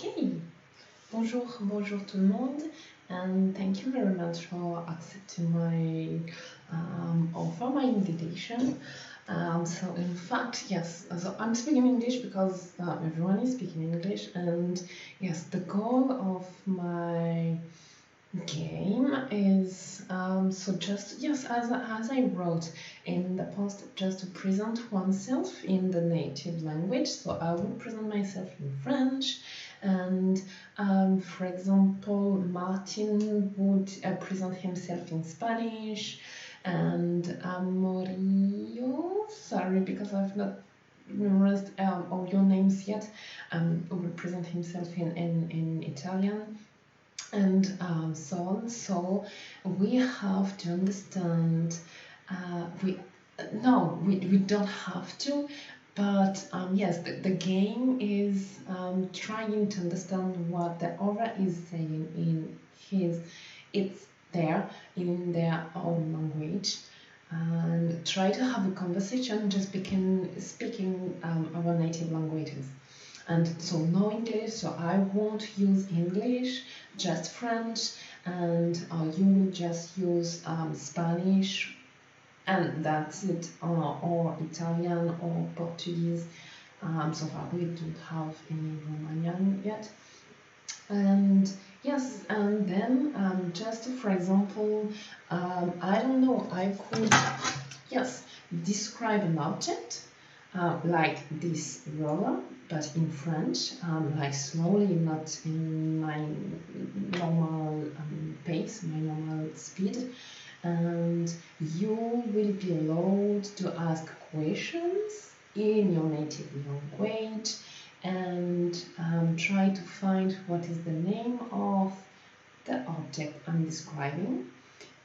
Okay, bonjour tout le monde, and thank you very much for accepting my offer, my invitation. So in fact, yes, so I'm speaking English because everyone is speaking English, and yes, the goal of my game is so just yes, as I wrote in the post, just to present oneself in the native language. So I will present myself in French, and for example, Martin would present himself in Spanish, and Morillo, sorry because I've not memorized all your names yet, will present himself in Italian, and so on. So we have to understand. We don't have to, but yes, the game is trying to understand what the other is saying in his. It's there in their own language, and try to have a conversation just speaking our native languages. And so no English, so I won't use English, just French, and you will just use Spanish, and that's it, or Italian or Portuguese. So far we don't have any Romanian yet. And yes, and then just for example, I don't know, I could, yes, describe an object like this roller, but in French, like slowly, not in my normal pace, my normal speed. And you will be allowed to ask questions in your native language, and try to find what is the name of the object I'm describing,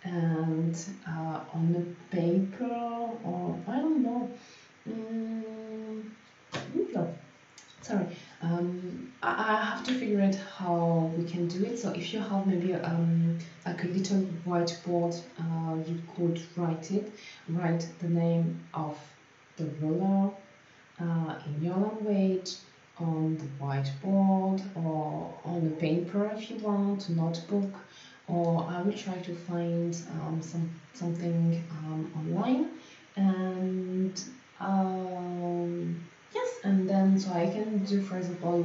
and on the paper, or I don't know, no, sorry, I have to figure out how we can do it. So if you have maybe like a little whiteboard, you could write the name of the ruler in your language on the whiteboard or on the paper if you want, notebook, or I will try to find something online, and yes, and then so I can do, for example,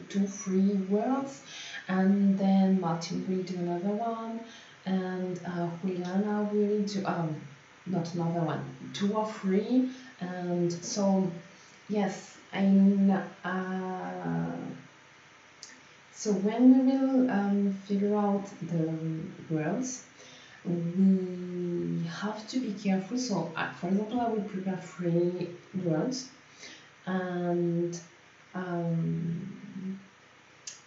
2-3 words, and then Martin will do another one, and Juliana will do not another one, 2 or 3, and so yes, so when we will figure out the words, we have to be careful. So, for example, I will prepare 3 words, and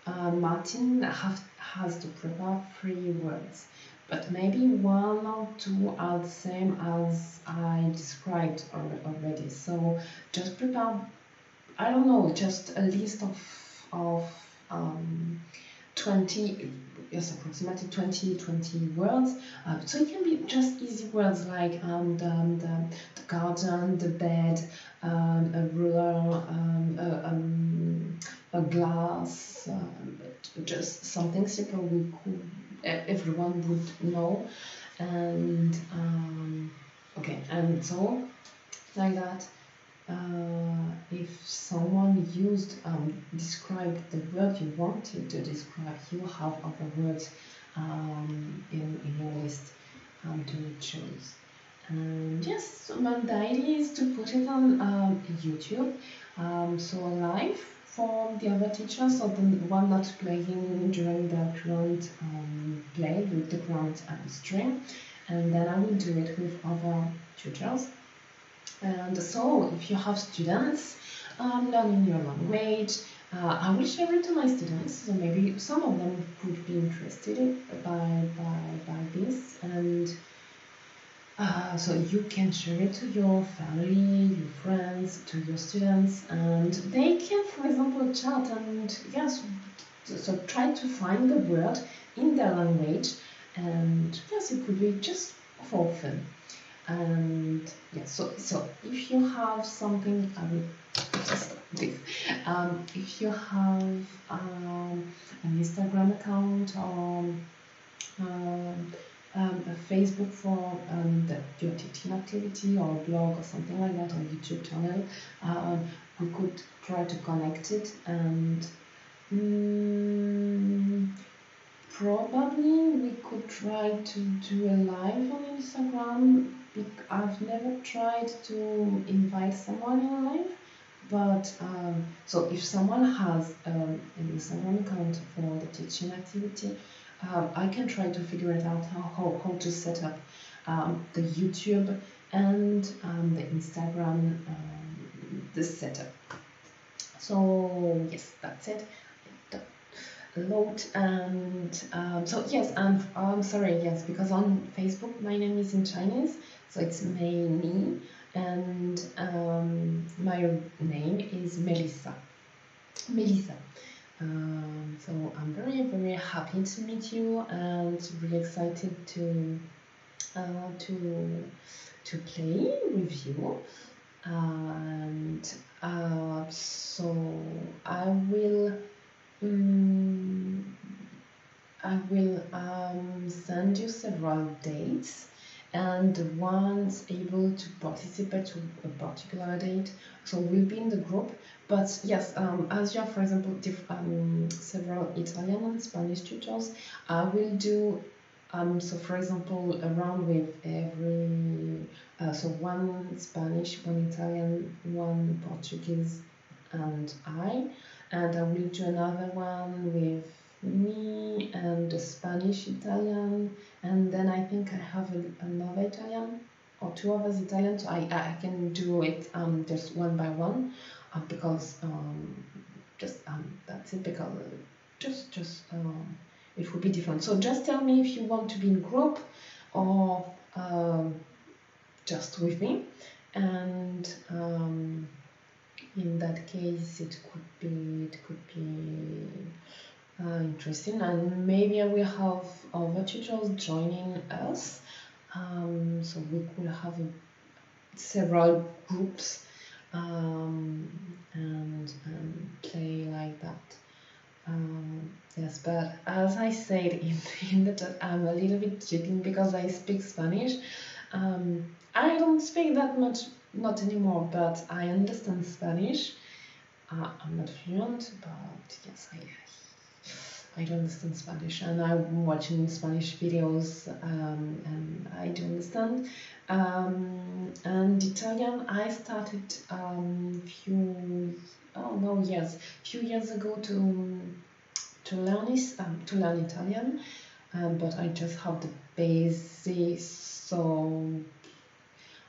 Martin has to prepare 3 words, but maybe 1 or 2 are the same as I described already. So just prepare, I don't know, just a list of 20, yes, approximately 20 words. So it can be just easy words like the garden, the bed, a ruler, a glass, just something simple everyone would know. And okay, and so like that. If someone described the word you wanted to describe, you have other words in your list to choose. And yes, so my idea is to put it on YouTube, so live for the other teachers, so the one not playing during the current play with the current stream, and then I will do it with other tutors. And so, if you have students learning your language, I will share it to my students. So maybe some of them could be interested by this, and so you can share it to your family, your friends, to your students, and they can, for example, chat and yes, so try to find the word in their language, and yes, it could be just for fun. And yeah, so if you have something, I will just this. If you have an Instagram account or um, a Facebook for your teaching activity or a blog or something like that, or YouTube channel, we could try to connect it and mm, probably we could try to do a live on Instagram. I've never tried to invite someone in live, but so if someone has an Instagram account for the teaching activity, I can try to figure it out how to set up the YouTube and the Instagram the setup. So yes, that's it. Load and so yes, and sorry, yes, because on Facebook my name is in Chinese, so it's Mei Ni, and my name is Melissa. Melissa. So I'm very happy to meet you and really excited uh, to to play with you. And so I will. Um, I will send you several dates, and once able to participate to a particular date, so we'll be in the group. But yes, as you have, for example, several Italian and Spanish tutors, I will do. So, for example, around with every, so one Spanish, one Italian, one Portuguese, and I will do another one with me and a Spanish Italian, and then I think I have another Italian or two others Italian, so I can do it just one by one because just that's it, because just it will be different. So just tell me if you want to be in group or just with me, and in that case it could be interesting, and maybe I will have other tutors joining us, so we could have several groups and play like that. Yes, but as I said in the chat, I'm a little bit cheating because I speak Spanish. I don't speak that much, not anymore, but I understand Spanish. I'm not fluent, but yes, I do understand Spanish, and I'm watching Spanish videos, and I do understand. And Italian, I started few years ago to learn Italian, but I just have the basics, so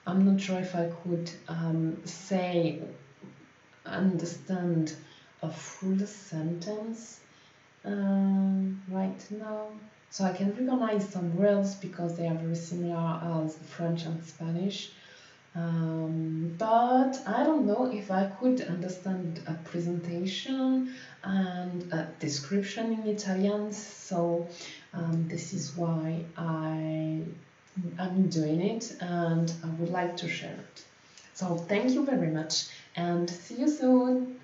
I'm not sure if I could understand a full sentence right now. So I can recognize some words because they are very similar as French and Spanish. But I don't know if I could understand a presentation and a description in Italian. So this is why I'm doing it, and I would like to share it. So thank you very much, and see you soon.